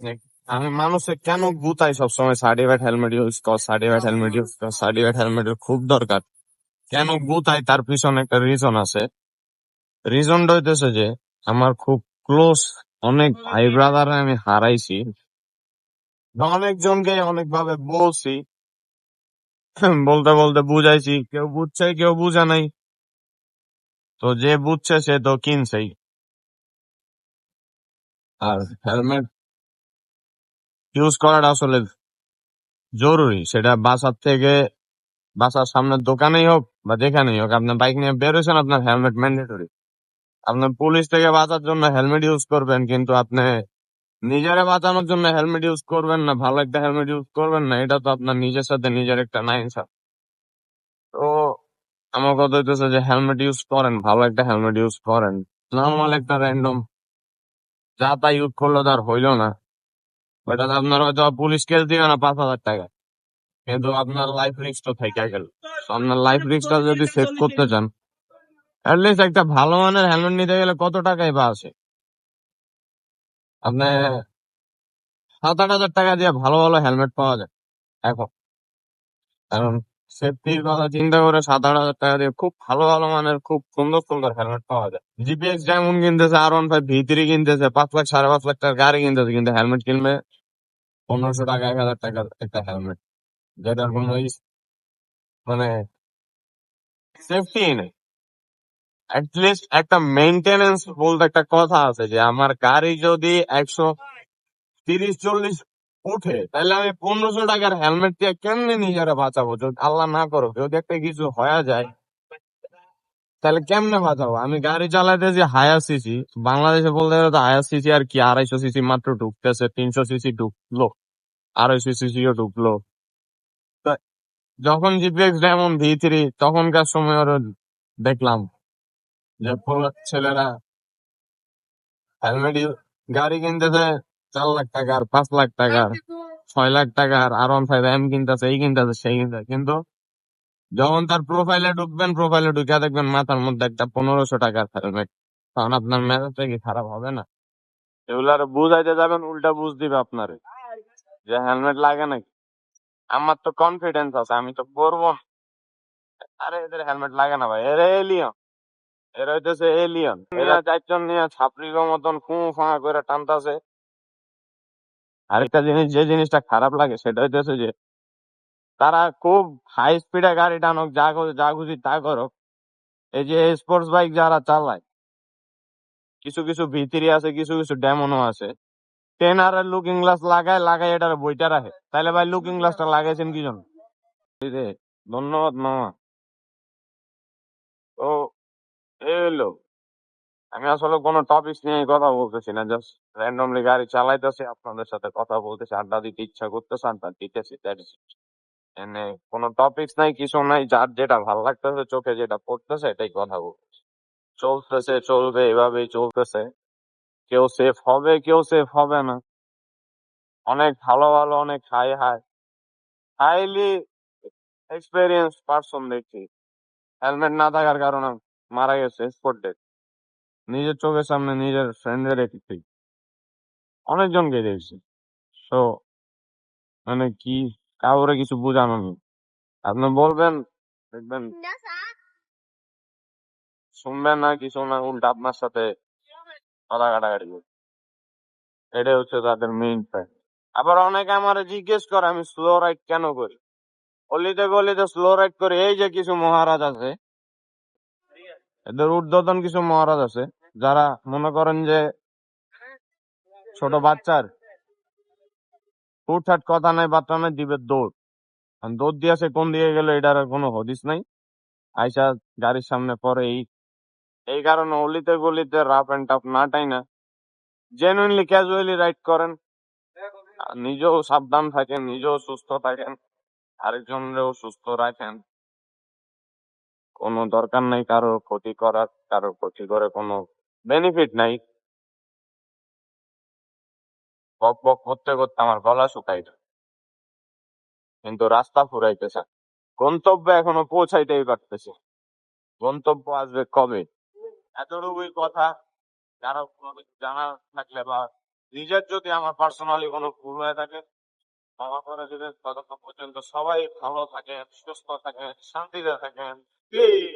দেখ, আমি মানুষে কেন গুতাই সবসময় সার্টিফাইড হেলমেট ইউজ কর, সার্টিফাইড হেলমেট ইউজ কর, সার্টিফাইড হেলমেটের খুব দরকার। কেন গুতাই তার পিছনে একটা রিজন আছে। রিজনটা হইতেছে যে আমার খুব ক্লোজ অনেক ভাই ব্রাদার আমি হারাইছি। অনেকজনকে অনেক ভাবে বলছি, বলতে বলতে বুঝাইছি, কেউ বুঝছে কেউ বুঝে নাই। তো যে বুঝছে সে তো কিনছেই। আর হেলমেট ইউজ করাটা আসলে জরুরি, সেটা বাসার থেকে, বাসার সামনের দোকানেই হোক বা যেখানেই হোক, আপনার বাইক নিয়ে বেরোছেন, আপনার হেলমেট ম্যান্ডেটরি। আপনার পুলিশ থেকে বাঁচার জন্য হেলমেট ইউজ করবেন, কিন্তু আপনি নিজেরে বাঁচানোর জন্য হেলমেট ইউজ করবেন না, ভালো একটা হেলমেট ইউজ করবেন না, এটা তো আপনার নিজের সাথে নিজের একটা নাইনসাফ। তো আমার কথা হইতেছে যে হেলমেট ইউজ করেন, ভালো একটা হেলমেট ইউজ করেন। নর্মাল একটা র্যান্ডম যা তা ইউজ করলে তো আর হইলো না। ওইটাতে আপনার হয়তো পুলিশ কেস দিবে না 5,000 টাকা, কিন্তু আপনার লাইফ রিস্ক তো থেকে গেল। তো আপনার লাইফ রিস্কটা যদি সেভ করতে চান, অ্যাটলিস্ট একটা ভালো মানের হেলমেট নিতে গেলে কত টাকাই বা আছে। আপনি 7-8 হাজার টাকা দিয়ে ভালো ভালো হেলমেট পাওয়া যায় এখন। কারণ সেফটির কথা চিন্তা করে 7-8 হাজার টাকা দিয়ে খুব ভালো ভালো মানের খুব সুন্দর সুন্দর হেলমেট পাওয়া যায়। জিপিএক্স যেমন কিনতেছে, R15 V3 কিনতেছে, 5 লাখ 5.5 লাখ টাকার গাড়ি কিনতেছে, কিন্তু হেলমেট কিনবে 1,500 টাকা 1,000 টাকার একটা হেলমেট, যেটার কোনো মানে সেফটি নেই। অ্যাটলিস্ট একটা মেইনটেনেন্স বলতে একটা কথা আছে, যে আমার গাড়ি যদি 130-140 উঠে, তাহলে আমি 1,500 টাকার হেলমেট দিয়ে কেমনে নিজেরা বাঁচাবো? যদি আল্লাহ না করো যদি একটা কিছু হয়ে যায়, তাহলে কেমনে বাঁচাবো? আমি গাড়ি চালাইতেছি হায়ার সিসি, বাংলাদেশে বলতে গেলে তো হায়ার সিসি আর কি, 250 সিসি মাত্র ঢুকতেছে, 300 সিসি ঢুকলো, 250 সিসিও ঢুকলো। তো যখন জিপিএক্স ডায়মন্ড V3 তখনকার সময় ওরা দেখলাম যে ছেলেরা হেলমেট গাড়ি কিনতেছে 4 লাখ টাকার, 5 লাখ টাকার, 6 লাখ টাকার, R15 M কিনতেছে, এই কিনতেছে সেই কিনতেছে, কিন্তু যখন তার প্রোফাইলে ঢুকবেন, প্রোফাইলে ঢুকে দেখবেন মাথার মধ্যে একটা 1,500 টাকার হেলমেট। তখন আপনার মেজাজটা কি খারাপ হবে না? এগুলার বুঝাইতে যাবেন, উল্টা বুঝ দিবে আপনারে যে হেলমেট লাগে নাকি। আমার তো কনফিডেন্স আছে, আমি তো পরবো না। আরে এদের হেলমেট লাগে না ভাই, এরা এলিয়ন, এরা হইতেছে এলিয়ন। এরা 4 জন নিয়ে ছাপড়ির মতন ফু ফা করে টানতাছে। আরেকটা জিনিস, যে জিনিসটা খারাপ লাগে সেটা হইতেছে যে তারা খুব হাই স্পিডে গাড়ি টানুক, যা খুশি তা করুক, এই যে স্পোর্টস বাইক যারা চালায়, কিছু কিছু ভিতরি আছে, কিছু কিছু ডেমনও আছে, টেনার লুকিং গ্লাস লাগায় লাগায় এটার বইটা রাখে। তাহলে ভাই লুকিং গ্লাসটা লাগাইছেন কি জন্য? এই যে, ধন্যবাদ মামা। তো এই হলো, আমি আসলে কোনো টপিক নিয়ে কথা বলতেছি না, জাস্ট র্যান্ডমলি গাড়ি চালাইতেছি, আপনাদের সাথে কথা বলতেছি, আড্ডা দিতে ইচ্ছা করতেছে, আড্ডা দিতেছি, দ্যাটস ইট। এনে কোনো টপিক্স নাই, কিছু নাই, যার যেটা ভাল লাগতেছে, চোখে যেটা পড়তেছে এটাই কথা বলতেছে। চলতেছে, চলবে, এভাবেই চলতেছে। কেউ সেফ হবে, কেউ সেফ হবে না। অনেক ভালো ভালো, অনেক হাইলি এক্সপেরিয়েন্স পার্সন দেখছি হেলমেট না থাকার কারণে মারা গেছে স্পট ডেথ। নিজের চোখের সামনে নিজের ফ্রেন্ডের দেখছি, অনেকজনকে দেখছি। তো মানে কি, কাউরে কিছু বোঝানো নেই। আপনি বলবেন, দেখবেন শুনবেন না, কিছু না, উল্টা আপনার সাথে কথা কাটাকাটি করবে। এটাই হচ্ছে তাদের মেইন ফ্যাক্ট। আবার অনেকে আমার জিজ্ঞেস করে আমি স্লো রাইড কেন করি। অলিতে গলিতে স্লো রাইড করি, এই যে কিছু মহারাজ আছে, এদের ঊর্ধ্বতন কিছু মহারাজ আছে, যারা মনে করেন যে ছোট বাচ্চার হুটহাট কথা নাই বার্তা নাই, দিবে দৌড়। আর দৌড় দিয়েছে কোন দিকে গেলে এটার আর কোনো হদিস নাই, আইসা গাড়ির সামনে পরে। এই এই কারণে অলিতে গলিতে রাফ এন্ড টাফ না টাইনা জেনুইনলি ক্যাজুয়ালি রাইড করেন, আর নিজেও সাবধান থাকেন, নিজেও সুস্থ থাকেন, আরেকজনেরও সুস্থ রাখেন। কোনো দরকার নাই কারোর ক্ষতি করার, কারোর ক্ষতি করে কোনো বেনিফিট নাই। বক বক করতে করতে আমার গলা শুকাই যায়, কিন্তু রাস্তা ফুরাইতেছে না। গন্তব্যে এখনো পৌঁছাইতেই পারতেছে, গন্তব্য আসবে কবে? এতটুকুই কথা। কারো কোনো কিছু জানা থাকলে বা নিজের যদি আমার পার্সোনালি কোনো ভুল হয়ে থাকে ক্ষমা করে দিবেন। ততক্ষণ পর্যন্ত সবাই ভালো থাকেন, সুস্থ থাকেন, শান্তিতে থাকেন। প্লিজ।